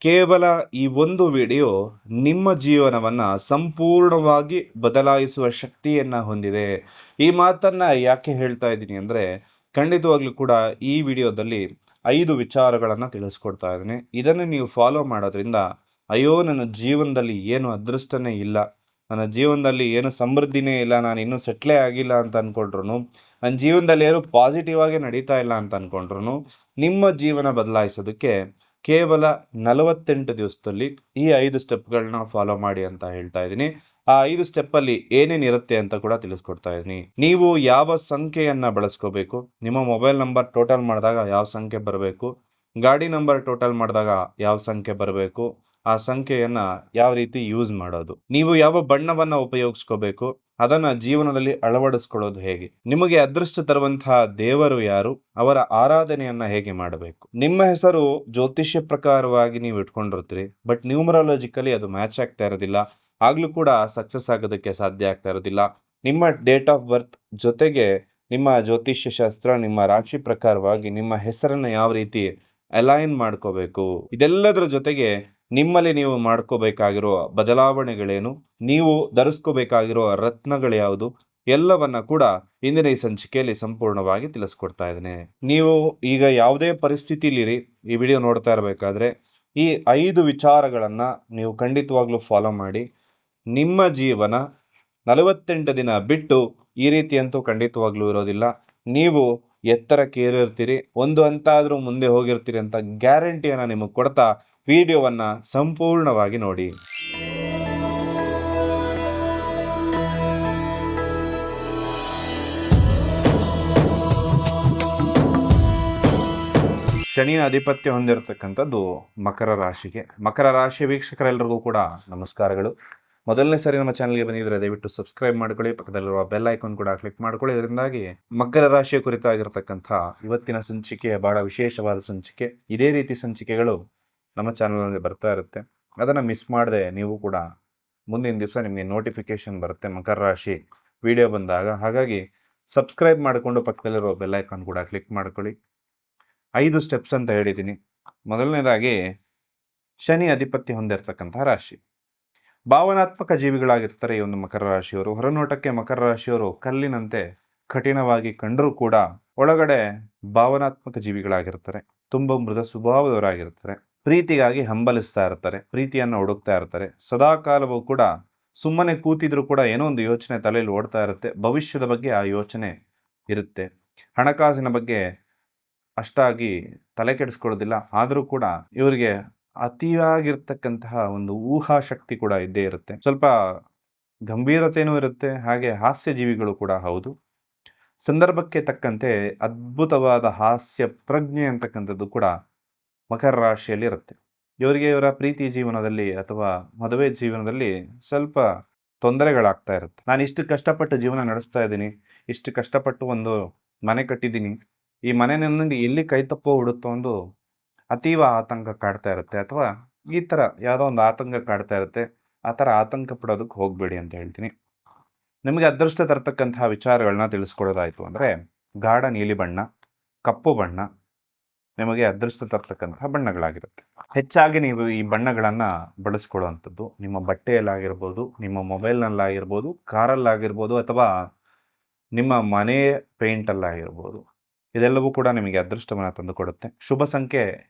ಕೇವಲ ಈ ಒಂದು ವಿಡಿಯೋ ನಿಮ್ಮ ಜೀವನವನ್ನು ಸಂಪೂರ್ಣವಾಗಿ ಬದಲಾಯಿಸುವ ಶಕ್ತಿಯನ್ನು ಹೊಂದಿದೆ. ಈ ಮಾತನ್ನು ಯಾಕೆ ಹೇಳ್ತಾ ಇದ್ದೀನಿ ಅಂದರೆ, ಖಂಡಿತವಾಗ್ಲೂ ಕೂಡ ಈ ವಿಡಿಯೋದಲ್ಲಿ 5 ವಿಚಾರಗಳನ್ನು ತಿಳಿಸ್ಕೊಡ್ತಾ ಇದ್ದೀನಿ. ಇದನ್ನು ನೀವು ಫಾಲೋ ಮಾಡೋದ್ರಿಂದ ಅಯ್ಯೋ ನನ್ನ ಜೀವನದಲ್ಲಿ ಏನು ಅದೃಷ್ಟನೇ ಇಲ್ಲ, ನನ್ನ ಜೀವನದಲ್ಲಿ ಏನು ಸಮೃದ್ಧಿನೇ ಇಲ್ಲ, ನಾನು ಇನ್ನೂ ಸೆಟ್ಲೇ ಆಗಿಲ್ಲ ಅಂತ ಅಂದ್ಕೊಂಡ್ರು, ನನ್ನ ಜೀವನದಲ್ಲಿ ಏನು ಪಾಸಿಟಿವ್ ಆಗಿ ನಡೀತಾ ಇಲ್ಲ ಅಂತ ಅಂದ್ಕೊಂಡ್ರು, ನಿಮ್ಮ ಜೀವನ ಬದಲಾಯಿಸೋದಕ್ಕೆ ಕೇವಲ 48 ದಿವಸದಲ್ಲಿ ಈ 5 ಸ್ಟೆಪ್ಗಳನ್ನ ಫಾಲೋ ಮಾಡಿ ಅಂತ ಹೇಳ್ತಾ ಇದ್ದೀನಿ. ಆ 5 ಸ್ಟೆಪ್ಪಲ್ಲಿ ಏನೇನಿರುತ್ತೆ ಅಂತ ಕೂಡ ತಿಳಿಸ್ಕೊಡ್ತಾ ಇದ್ದೀನಿ. ನೀವು ಯಾವ ಸಂಖ್ಯೆಯನ್ನು ಬಳಸ್ಕೋಬೇಕು, ನಿಮ್ಮ ಮೊಬೈಲ್ ನಂಬರ್ ಟೋಟಲ್ ಮಾಡಿದಾಗ ಯಾವ ಸಂಖ್ಯೆ ಬರಬೇಕು, ಗಾಡಿ ನಂಬರ್ ಟೋಟಲ್ ಮಾಡಿದಾಗ ಯಾವ ಸಂಖ್ಯೆ ಬರಬೇಕು, ಆ ಸಂಖ್ಯೆಯನ್ನು ಯಾವ ರೀತಿ ಯೂಸ್ ಮಾಡೋದು, ನೀವು ಯಾವ ಬಣ್ಣವನ್ನು ಉಪಯೋಗಿಸ್ಕೋಬೇಕು, ಅದನ್ನು ಜೀವನದಲ್ಲಿ ಅಳವಡಿಸ್ಕೊಳ್ಳೋದು ಹೇಗೆ, ನಿಮಗೆ ಅದೃಷ್ಟ ತರುವಂತಹ ದೇವರು ಯಾರು, ಅವರ ಆರಾಧನೆಯನ್ನು ಹೇಗೆ ಮಾಡಬೇಕು, ನಿಮ್ಮ ಹೆಸರು ಜ್ಯೋತಿಷ್ಯ ಪ್ರಕಾರವಾಗಿ ನೀವು ಇಟ್ಕೊಂಡಿರ್ತೀರಿ, ಬಟ್ ನ್ಯೂಮರಾಲಜಿಕಲಿ ಅದು ಮ್ಯಾಚ್ ಆಗ್ತಾ ಇರೋದಿಲ್ಲ, ಆಗ್ಲೂ ಕೂಡ ಸಕ್ಸಸ್ ಆಗೋದಕ್ಕೆ ಸಾಧ್ಯ ಆಗ್ತಾ ಇರೋದಿಲ್ಲ. ನಿಮ್ಮ ಡೇಟ್ ಆಫ್ ಬರ್ತ್ ಜೊತೆಗೆ ನಿಮ್ಮ ಜ್ಯೋತಿಷ್ಯ ಶಾಸ್ತ್ರ, ನಿಮ್ಮ ರಾಶಿ ಪ್ರಕಾರವಾಗಿ ನಿಮ್ಮ ಹೆಸರನ್ನು ಯಾವ ರೀತಿ ಅಲೈನ್ ಮಾಡ್ಕೋಬೇಕು, ಇದೆಲ್ಲದರ ಜೊತೆಗೆ ನಿಮ್ಮಲ್ಲಿ ನೀವು ಮಾಡ್ಕೋಬೇಕಾಗಿರೋ ಬದಲಾವಣೆಗಳೇನು, ನೀವು ಧರಿಸ್ಕೋಬೇಕಾಗಿರೋ ರತ್ನಗಳು ಯಾವುದು, ಎಲ್ಲವನ್ನ ಕೂಡ ಇಂದಿನ ಈ ಸಂಚಿಕೆಯಲ್ಲಿ ಸಂಪೂರ್ಣವಾಗಿ ತಿಳಿಸ್ಕೊಡ್ತಾ ಇದ್ದೇನೆ. ನೀವು ಈಗ ಯಾವುದೇ ಪರಿಸ್ಥಿತಿಲಿರಿ, ಈ ವಿಡಿಯೋ ನೋಡ್ತಾ ಇರಬೇಕಾದ್ರೆ ಈ 5 ವಿಚಾರಗಳನ್ನು ನೀವು ಖಂಡಿತವಾಗ್ಲೂ ಫಾಲೋ ಮಾಡಿ. ನಿಮ್ಮ ಜೀವನ 48 ದಿನ ಬಿಟ್ಟು ಈ ರೀತಿ ಅಂತೂ ಖಂಡಿತವಾಗ್ಲೂ ಇರೋದಿಲ್ಲ. ನೀವು ಎತ್ತರಕ್ಕೆ ಏರಿರ್ತೀರಿ, ಒಂದು ಹಂತ ಆದರೂ ಮುಂದೆ ಹೋಗಿರ್ತೀರಿ ಅಂತ ಗ್ಯಾರಂಟಿಯನ್ನು ನಿಮಗೆ ಕೊಡ್ತಾ ವಿಡಿಯೋವನ್ನು ಸಂಪೂರ್ಣವಾಗಿ ನೋಡಿ. ಶನಿಯ ಆಧಿಪತ್ಯ ಹೊಂದಿರತಕ್ಕಂಥದ್ದು ಮಕರ ರಾಶಿಗೆ. ಮಕರ ರಾಶಿ ವೀಕ್ಷಕರೆಲ್ಲರಿಗೂ ಕೂಡ ನಮಸ್ಕಾರಗಳು. ಮೊದಲನೇ ಸಾರಿ ನಮ್ಮ ಚಾನಲ್ಗೆ ಬಂದಿದ್ರೆ ದಯವಿಟ್ಟು ಸಬ್ಸ್ಕ್ರೈಬ್ ಮಾಡ್ಕೊಳ್ಳಿ, ಪಕ್ಕದಲ್ಲಿರುವ ಬೆಲ್ ಐಕಾನ್ ಕೂಡ ಕ್ಲಿಕ್ ಮಾಡ್ಕೊಳ್ಳಿ. ಇದರಿಂದಾಗಿ ಮಕರ ರಾಶಿಯ ಕುರಿತಾಗಿರ್ತಕ್ಕಂಥ ಇವತ್ತಿನ ಸಂಚಿಕೆ ಬಹಳ ವಿಶೇಷವಾದ ಸಂಚಿಕೆ. ಇದೇ ರೀತಿ ಸಂಚಿಕೆಗಳು ನಮ್ಮ ಚಾನಲ್ನಲ್ಲಿ ಬರ್ತಾ ಇರುತ್ತೆ. ಅದನ್ನು ಮಿಸ್ ಮಾಡದೆ ನೀವು ಕೂಡ ಮುಂದಿನ ದಿವಸ ನಿಮಗೆ ನೋಟಿಫಿಕೇಶನ್ ಬರುತ್ತೆ ಮಕರ ರಾಶಿ ವಿಡಿಯೋ ಬಂದಾಗ. ಹಾಗಾಗಿ ಸಬ್ಸ್ಕ್ರೈಬ್ ಮಾಡಿಕೊಂಡು ಪಕ್ಕದಲ್ಲಿರೋ ಬೆಲ್ ಐಕಾನ್ ಕೂಡ ಕ್ಲಿಕ್ ಮಾಡ್ಕೊಳ್ಳಿ. 5 ಸ್ಟೆಪ್ಸ್ ಅಂತ ಹೇಳಿದ್ದೀನಿ. ಮೊದಲನೇದಾಗಿ ಶನಿ ಅಧಿಪತ್ಯ ಹೊಂದಿರತಕ್ಕಂತಹ ರಾಶಿ. ಭಾವನಾತ್ಮಕ ಜೀವಿಗಳಾಗಿರ್ತಾರೆ ಈ ಒಂದು ಮಕರ ರಾಶಿಯವರು. ಹೊರನೋಟಕ್ಕೆ ಮಕರ ರಾಶಿಯವರು ಕಲ್ಲಿನಂತೆ ಕಠಿಣವಾಗಿ ಕಂಡರೂ ಕೂಡ ಒಳಗಡೆ ಭಾವನಾತ್ಮಕ ಜೀವಿಗಳಾಗಿರ್ತಾರೆ. ತುಂಬ ಮೃದ ಸ್ವಭಾವದವರಾಗಿರ್ತಾರೆ. ಪ್ರೀತಿಗಾಗಿ ಹಂಬಲಿಸ್ತಾ ಇರ್ತಾರೆ, ಪ್ರೀತಿಯನ್ನು ಹುಡುಕ್ತಾ ಇರ್ತಾರೆ. ಸದಾಕಾಲವೂ ಕೂಡ ಸುಮ್ಮನೆ ಕೂತಿದ್ರು ಕೂಡ ಏನೋ ಒಂದು ಯೋಚನೆ ತಲೆಯಲ್ಲಿ ಓಡ್ತಾ ಇರುತ್ತೆ. ಭವಿಷ್ಯದ ಬಗ್ಗೆ ಆ ಯೋಚನೆ ಇರುತ್ತೆ. ಹಣಕಾಸಿನ ಬಗ್ಗೆ ಅಷ್ಟಾಗಿ ತಲೆ ಕೆಡಿಸ್ಕೊಳ್ಳೋದಿಲ್ಲ. ಆದರೂ ಕೂಡ ಇವರಿಗೆ ಅತಿಯಾಗಿರ್ತಕ್ಕಂತಹ ಒಂದು ಊಹಾಶಕ್ತಿ ಕೂಡ ಇದ್ದೇ ಇರುತ್ತೆ. ಸ್ವಲ್ಪ ಗಂಭೀರತೆಯೂ ಇರುತ್ತೆ, ಹಾಗೆ ಹಾಸ್ಯ ಜೀವಿಗಳು ಕೂಡ ಹೌದು. ಸಂದರ್ಭಕ್ಕೆ ತಕ್ಕಂತೆ ಅದ್ಭುತವಾದ ಹಾಸ್ಯ ಪ್ರಜ್ಞೆ ಅಂತಕ್ಕಂಥದ್ದು ಕೂಡ ಮಕರ ರಾಶಿಯಲ್ಲಿ ಇರುತ್ತೆ. ಇವರಿಗೆ ಇವರ ಪ್ರೀತಿ ಜೀವನದಲ್ಲಿ ಅಥವಾ ಮದುವೆ ಜೀವನದಲ್ಲಿ ಸ್ವಲ್ಪ ತೊಂದರೆಗಳಾಗ್ತಾ ಇರುತ್ತೆ. ನಾನು ಇಷ್ಟು ಕಷ್ಟಪಟ್ಟು ಜೀವನ ನಡೆಸ್ತಾ ಇದ್ದೀನಿ, ಇಷ್ಟು ಕಷ್ಟಪಟ್ಟು ಒಂದು ಮನೆ ಕಟ್ಟಿದ್ದೀನಿ, ಈ ಮನೆ ನನ್ನಿಂದ ಎಲ್ಲಿ ಕೈ ತಪ್ಪೋ ಹುಡುತ್ತೋ ಒಂದು ಅತೀವ ಆತಂಕ ಕಾಡ್ತಾ ಇರುತ್ತೆ, ಅಥವಾ ಈ ಥರ ಯಾವುದೋ ಒಂದು ಆತಂಕ ಕಾಡ್ತಾ ಇರುತ್ತೆ. ಆ ಥರ ಆತಂಕ ಪಡೋದಕ್ಕೆ ಹೋಗಬೇಡಿ ಅಂತ ಹೇಳ್ತೀನಿ. ನಿಮಗೆ ಅದೃಷ್ಟ ತರತಕ್ಕಂತಹ ವಿಚಾರಗಳನ್ನ ತಿಳಿಸ್ಕೊಡೋದಾಯಿತು ಅಂದರೆ, ಗಾಢ ನೀಲಿ ಬಣ್ಣ, ಕಪ್ಪು ಬಣ್ಣ ನಿಮಗೆ ಅದೃಷ್ಟ ತರ್ತಕ್ಕಂತಹ ಬಣ್ಣಗಳಾಗಿರುತ್ತೆ. ಹೆಚ್ಚಾಗಿ ನೀವು ಈ ಬಣ್ಣಗಳನ್ನು ಬಳಸ್ಕೊಳ್ಳುವಂಥದ್ದು ನಿಮ್ಮ ಬಟ್ಟೆಯಲ್ಲಾಗಿರ್ಬೋದು, ನಿಮ್ಮ ಮೊಬೈಲ್ನಲ್ಲಾಗಿರ್ಬೋದು, ಕಾರಲ್ಲಾಗಿರ್ಬೋದು, ಅಥವಾ ನಿಮ್ಮ ಮನೆ ಪೇಂಟಲ್ಲಾಗಿರ್ಬೋದು. ಇದೆಲ್ಲವೂ ಕೂಡ ನಿಮಗೆ ಅದೃಷ್ಟವನ್ನು ತಂದು ಕೊಡುತ್ತೆ. ಶುಭ ಸಂಖ್ಯೆ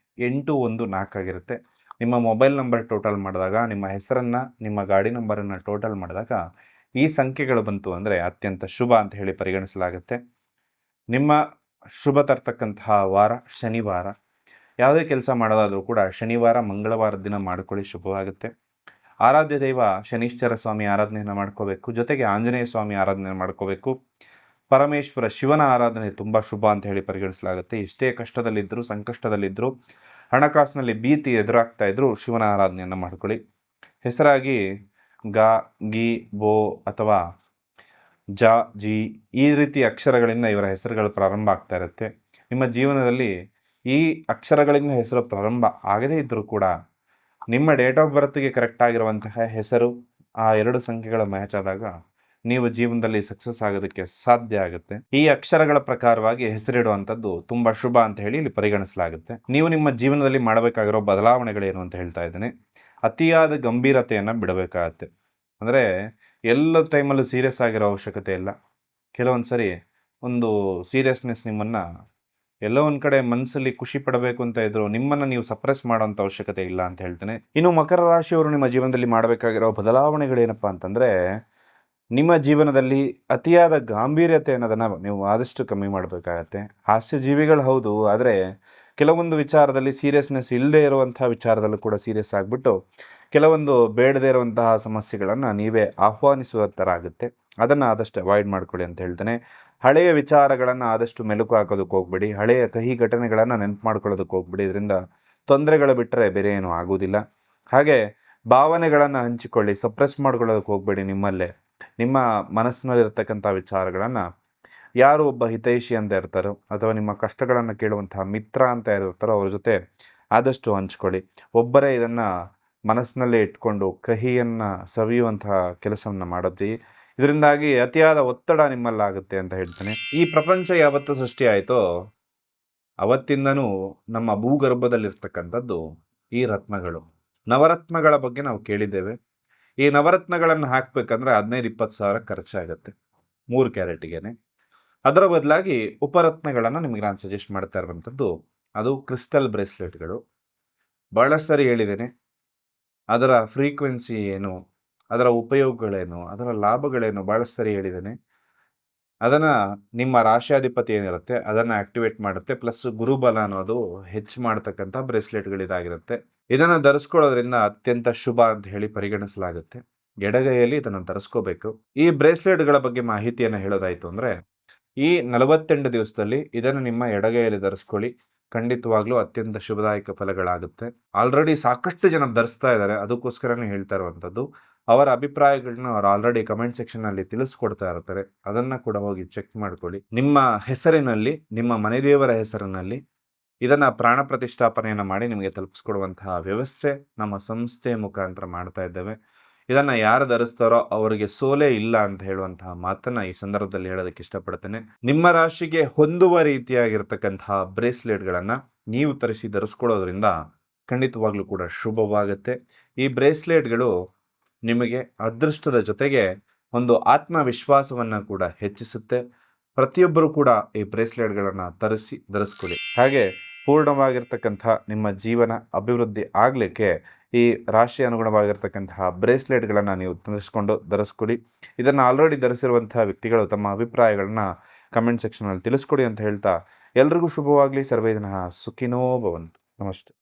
814 ಆಗಿರುತ್ತೆ. ನಿಮ್ಮ ಮೊಬೈಲ್ ನಂಬರ್ ಟೋಟಲ್ ಮಾಡಿದಾಗ, ನಿಮ್ಮ ಹೆಸರನ್ನು, ನಿಮ್ಮ ಗಾಡಿ ನಂಬರನ್ನು ಟೋಟಲ್ ಮಾಡಿದಾಗ ಈ ಸಂಖ್ಯೆಗಳು ಬಂತು ಅಂದರೆ ಅತ್ಯಂತ ಶುಭ ಅಂತ ಹೇಳಿ ಪರಿಗಣಿಸಲಾಗುತ್ತೆ. ನಿಮ್ಮ ಶುಭ ತರ್ತಕ್ಕಂತಹ ವಾರ ಶನಿವಾರ. ಯಾವುದೇ ಕೆಲಸ ಮಾಡೋದಾದರೂ ಕೂಡ ಶನಿವಾರ ಮಂಗಳವಾರದ ದಿನ ಮಾಡ್ಕೊಳ್ಳಿ, ಶುಭವಾಗುತ್ತೆ. ಆರಾಧ್ಯ ದೈವ ಶನೀಶ್ವರ ಸ್ವಾಮಿ ಆರಾಧನೆಯನ್ನು ಮಾಡ್ಕೋಬೇಕು, ಜೊತೆಗೆ ಆಂಜನೇಯ ಸ್ವಾಮಿ ಆರಾಧನೆ ಮಾಡ್ಕೋಬೇಕು. ಪರಮೇಶ್ವರ ಶಿವನ ಆರಾಧನೆ ತುಂಬ ಶುಭ ಅಂತ ಹೇಳಿ ಪರಿಗಣಿಸಲಾಗುತ್ತೆ. ಎಷ್ಟೇ ಕಷ್ಟದಲ್ಲಿದ್ದರೂ, ಸಂಕಷ್ಟದಲ್ಲಿದ್ದರೂ, ಹಣಕಾಸಿನಲ್ಲಿ ಭೀತಿ ಎದುರಾಗ್ತಾ ಇದ್ದರೂ ಶಿವನ ಆರಾಧನೆಯನ್ನು ಮಾಡ್ಕೊಳ್ಳಿ. ಹೆಸರಾಗಿ ಗ, ಗಿ, ಬೋ ಅಥವಾ ಜ, ಜಿ ಈ ರೀತಿ ಅಕ್ಷರಗಳಿಂದ ಇವರ ಹೆಸರುಗಳು ಪ್ರಾರಂಭ ಆಗ್ತಾ ಇರುತ್ತೆ. ನಿಮ್ಮ ಜೀವನದಲ್ಲಿ ಈ ಅಕ್ಷರಗಳಿಂದ ಹೆಸರು ಪ್ರಾರಂಭ ಆಗದೇ ಇದ್ದರೂ ಕೂಡ ನಿಮ್ಮ ಡೇಟ್ ಆಫ್ ಬರ್ತ್ಗೆ ಕರೆಕ್ಟ್ ಆಗಿರುವಂತಹ ಹೆಸರು, ಆ 2 ಸಂಖ್ಯೆಗಳ ಮ್ಯಾಚ್ ಆದಾಗ ನೀವು ಜೀವನದಲ್ಲಿ ಸಕ್ಸಸ್ ಆಗೋದಕ್ಕೆ ಸಾಧ್ಯ ಆಗುತ್ತೆ. ಈ ಅಕ್ಷರಗಳ ಪ್ರಕಾರವಾಗಿ ಹೆಸರಿಡುವಂಥದ್ದು ತುಂಬಾ ಶುಭ ಅಂತ ಹೇಳಿ ಇಲ್ಲಿ ಪರಿಗಣಿಸಲಾಗುತ್ತೆ. ನೀವು ನಿಮ್ಮ ಜೀವನದಲ್ಲಿ ಮಾಡಬೇಕಾಗಿರೋ ಬದಲಾವಣೆಗಳೇನು ಅಂತ ಹೇಳ್ತಾ ಇದ್ದೀನಿ. ಅತಿಯಾದ ಗಂಭೀರತೆಯನ್ನು ಬಿಡಬೇಕಾಗತ್ತೆ. ಅಂದರೆ ಎಲ್ಲ ಟೈಮಲ್ಲೂ ಸೀರಿಯಸ್ ಆಗಿರೋ ಅವಶ್ಯಕತೆ ಇಲ್ಲ. ಕೆಲವೊಂದು ಸರಿ ಒಂದು ಸೀರಿಯಸ್ನೆಸ್ ನಿಮ್ಮನ್ನು ಎಲ್ಲೋ ಒಂದು ಕಡೆ ಮನಸ್ಸಲ್ಲಿ ಖುಷಿ ಪಡಬೇಕು ಅಂತ ಇದ್ರು ನಿಮ್ಮನ್ನು ನೀವು ಸಪ್ರೆಸ್ ಮಾಡೋಂಥ ಅವಶ್ಯಕತೆ ಇಲ್ಲ ಅಂತ ಹೇಳ್ತೇನೆ. ಇನ್ನು ಮಕರ ರಾಶಿಯವರು ನಿಮ್ಮ ಜೀವನದಲ್ಲಿ ಮಾಡಬೇಕಾಗಿರೋ ಬದಲಾವಣೆಗಳೇನಪ್ಪ ಅಂತಂದರೆ, ನಿಮ್ಮ ಜೀವನದಲ್ಲಿ ಅತಿಯಾದ ಗಾಂಭೀರ್ಯತೆ ಅನ್ನೋದನ್ನು ನೀವು ಆದಷ್ಟು ಕಮ್ಮಿ ಮಾಡಬೇಕಾಗತ್ತೆ. ಹಾಸ್ಯ ಜೀವಿಗಳು ಹೌದು, ಆದರೆ ಕೆಲವೊಂದು ವಿಚಾರದಲ್ಲಿ ಸೀರಿಯಸ್ನೆಸ್ ಇಲ್ಲದೆ ಇರುವಂಥ ವಿಚಾರದಲ್ಲೂ ಕೂಡ ಸೀರಿಯಸ್ ಆಗಿಬಿಟ್ಟು ಕೆಲವೊಂದು ಬೇಡದೇ ಇರುವಂತಹ ಸಮಸ್ಯೆಗಳನ್ನು ನೀವೇ ಆಹ್ವಾನಿಸುವ ಥರ ಆಗುತ್ತೆ. ಅದನ್ನು ಆದಷ್ಟು ಅವಾಯ್ಡ್ ಮಾಡ್ಕೊಳ್ಳಿ ಅಂತ ಹೇಳ್ತೇನೆ. ಹಳೆಯ ವಿಚಾರಗಳನ್ನು ಆದಷ್ಟು ಮೆಲುಕು ಹಾಕೋದಕ್ಕೆ ಹೋಗ್ಬೇಡಿ. ಹಳೆಯ ಕಹಿ ಘಟನೆಗಳನ್ನು ನೆನಪು ಮಾಡ್ಕೊಳ್ಳೋದಕ್ಕೆ ಹೋಗ್ಬೇಡಿ. ಇದರಿಂದ ತೊಂದರೆಗಳು ಬಿಟ್ಟರೆ ಬೇರೆ ಏನೂ ಆಗೋದಿಲ್ಲ. ಹಾಗೆ ಭಾವನೆಗಳನ್ನು ಹಂಚಿಕೊಳ್ಳಿ, ಸಪ್ರೆಸ್ ಮಾಡ್ಕೊಳ್ಳೋದಕ್ಕೆ ಹೋಗಬೇಡಿ. ನಿಮ್ಮಲ್ಲೇ ನಿಮ್ಮ ಮನಸ್ಸಿನಲ್ಲಿರ್ತಕ್ಕಂಥ ವಿಚಾರಗಳನ್ನು ಯಾರು ಒಬ್ಬ ಹಿತೈಷಿ ಅಂತ ಇರ್ತಾರೋ ಅಥವಾ ನಿಮ್ಮ ಕಷ್ಟಗಳನ್ನು ಕೇಳುವಂತಹ ಮಿತ್ರ ಅಂತ ಯಾರು ಇರ್ತಾರೋ ಅವ್ರ ಜೊತೆ ಆದಷ್ಟು ಹಂಚ್ಕೊಳ್ಳಿ. ಒಬ್ಬರೇ ಇದನ್ನು ಮನಸ್ಸಿನಲ್ಲೇ ಇಟ್ಕೊಂಡು ಕಹಿಯನ್ನು ಸವಿಯುವಂತಹ ಕೆಲಸವನ್ನು ಮಾಡೋದು, ಇದರಿಂದಾಗಿ ಅತಿಯಾದ ಒತ್ತಡ ನಿಮ್ಮಲ್ಲಾಗುತ್ತೆ ಅಂತ ಹೇಳ್ತೇನೆ. ಈ ಪ್ರಪಂಚ ಯಾವತ್ತು ಸೃಷ್ಟಿ ಆಯಿತೋ ಅವತ್ತಿಂದನೂ ನಮ್ಮ ಭೂಗರ್ಭದಲ್ಲಿರ್ತಕ್ಕಂಥದ್ದು ಈ ರತ್ನಗಳು, ನವರತ್ನಗಳ ಬಗ್ಗೆ ನಾವು ಕೇಳಿದ್ದೇವೆ. ಈ ನವರತ್ನಗಳನ್ನು ಹಾಕಬೇಕಂದ್ರೆ 15-20 ಸಾವಿರ ಖರ್ಚಾಗುತ್ತೆ 3 ಕ್ಯಾರೆಟ್ಗೇನೆ. ಅದರ ಬದಲಾಗಿ ಉಪರತ್ನಗಳನ್ನು ನಿಮಗೆ ನಾನು ಸಜೆಸ್ಟ್ ಮಾಡ್ತಾ ಇರುವಂಥದ್ದು ಅದು ಕ್ರಿಸ್ಟಲ್ ಬ್ರೇಸ್ಲೆಟ್ಗಳು. ಭಾಳಷ್ಟು ಸರಿ ಹೇಳಿದ್ದೇನೆ, ಅದರ ಫ್ರೀಕ್ವೆನ್ಸಿ ಏನು, ಅದರ ಉಪಯೋಗಗಳೇನು, ಅದರ ಲಾಭಗಳೇನು ಭಾಳಷ್ಟು ಸರಿ ಹೇಳಿದ್ದೇನೆ. ಅದನ್ನು ನಿಮ್ಮ ರಾಶಿಯಾಧಿಪತಿ ಏನಿರುತ್ತೆ ಅದನ್ನು ಆ್ಯಕ್ಟಿವೇಟ್ ಮಾಡುತ್ತೆ. ಪ್ಲಸ್ ಗುರುಬಲ ಅನ್ನೋದು ಹೆಚ್ಚು ಮಾಡ್ತಕ್ಕಂಥ ಬ್ರೇಸ್ಲೆಟ್ಗಳಿದಾಗಿರುತ್ತೆ. ಇದನ್ನು ಧರಿಸ್ಕೊಳ್ಳೋದ್ರಿಂದ ಅತ್ಯಂತ ಶುಭ ಅಂತ ಹೇಳಿ ಪರಿಗಣಿಸಲಾಗುತ್ತೆ. ಎಡಗೈಯಲ್ಲಿ ಇದನ್ನು ಧರಿಸ್ಕೋಬೇಕು. ಈ ಬ್ರೇಸ್ಲೆಟ್ಗಳ ಬಗ್ಗೆ ಮಾಹಿತಿಯನ್ನು ಹೇಳೋದಾಯಿತು ಅಂದರೆ, ಈ 48 ದಿವಸದಲ್ಲಿ ಇದನ್ನು ನಿಮ್ಮ ಎಡಗೈಯಲ್ಲಿ ಧರಿಸ್ಕೊಳ್ಳಿ. ಖಂಡಿತವಾಗ್ಲೂ ಅತ್ಯಂತ ಶುಭದಾಯಕ ಫಲಗಳಾಗುತ್ತೆ. ಆಲ್ರೆಡಿ ಸಾಕಷ್ಟು ಜನ ಧರಿಸ್ತಾ ಇದ್ದಾರೆ, ಅದಕ್ಕೋಸ್ಕರನೇ ಹೇಳ್ತಾ ಇರುವಂಥದ್ದು. ಅವರ ಅಭಿಪ್ರಾಯಗಳನ್ನ ಅವ್ರು ಆಲ್ರೆಡಿ ಕಮೆಂಟ್ ಸೆಕ್ಷನಲ್ಲಿ ತಿಳಿಸ್ಕೊಡ್ತಾ ಇರ್ತಾರೆ. ಅದನ್ನು ಕೂಡ ಹೋಗಿ ಚೆಕ್ ಮಾಡ್ಕೊಳ್ಳಿ. ನಿಮ್ಮ ಹೆಸರಿನಲ್ಲಿ, ನಿಮ್ಮ ಮನೆದೇವರ ಹೆಸರಿನಲ್ಲಿ ಇದನ್ನು ಪ್ರಾಣ ಪ್ರತಿಷ್ಠಾಪನೆಯನ್ನು ಮಾಡಿ ನಿಮಗೆ ತಲುಪಿಸ್ಕೊಡುವಂತಹ ವ್ಯವಸ್ಥೆ ನಮ್ಮ ಸಂಸ್ಥೆ ಮುಖಾಂತರ ಮಾಡ್ತಾ ಇದ್ದೇವೆ. ಇದನ್ನು ಯಾರು ಧರಿಸ್ತಾರೋ ಅವರಿಗೆ ಸೋಲೇ ಇಲ್ಲ ಅಂತ ಹೇಳುವಂತಹ ಮಾತನ್ನು ಈ ಸಂದರ್ಭದಲ್ಲಿ ಹೇಳೋದಕ್ಕೆ ಇಷ್ಟಪಡ್ತೇನೆ. ನಿಮ್ಮ ರಾಶಿಗೆ ಹೊಂದುವ ರೀತಿಯಾಗಿರ್ತಕ್ಕಂತಹ ಬ್ರೇಸ್ಲೆಟ್ಗಳನ್ನು ನೀವು ತರಿಸಿ ಧರಿಸ್ಕೊಳ್ಳೋದ್ರಿಂದ ಖಂಡಿತವಾಗ್ಲೂ ಕೂಡ ಶುಭವಾಗುತ್ತೆ. ಈ ಬ್ರೇಸ್ಲೆಟ್ಗಳು ನಿಮಗೆ ಅದೃಷ್ಟದ ಜೊತೆಗೆ ಒಂದು ಆತ್ಮವಿಶ್ವಾಸವನ್ನು ಕೂಡ ಹೆಚ್ಚಿಸುತ್ತೆ. ಪ್ರತಿಯೊಬ್ಬರು ಕೂಡ ಈ ಬ್ರೇಸ್ಲೆಟ್ಗಳನ್ನು ಧರಿಸ್ಕೊಳ್ಳಿ. ಹಾಗೆ ಪೂರ್ಣವಾಗಿರ್ತಕ್ಕಂಥ ನಿಮ್ಮ ಜೀವನ ಅಭಿವೃದ್ಧಿ ಆಗಲಿಕ್ಕೆ ಈ ರಾಶಿ ಅನುಗುಣವಾಗಿರ್ತಕ್ಕಂತಹ ಬ್ರೇಸ್ಲೆಟ್ಗಳನ್ನು ನೀವು ಧರಿಸ್ಕೊಳ್ಳಿ. ಇದನ್ನು ಆಲ್ರೆಡಿ ಧರಿಸಿರುವಂತಹ ವ್ಯಕ್ತಿಗಳು ತಮ್ಮ ಅಭಿಪ್ರಾಯಗಳನ್ನ ಕಮೆಂಟ್ ಸೆಕ್ಷನಲ್ಲಿ ತಿಳಿಸ್ಕೊಡಿ ಅಂತ ಹೇಳ್ತಾ ಎಲ್ರಿಗೂ ಶುಭವಾಗಲಿ. ಸರ್ವೇ ಜನಃ ಸುಖಿನೋ ಭವಂತು. ನಮಸ್ತೆ.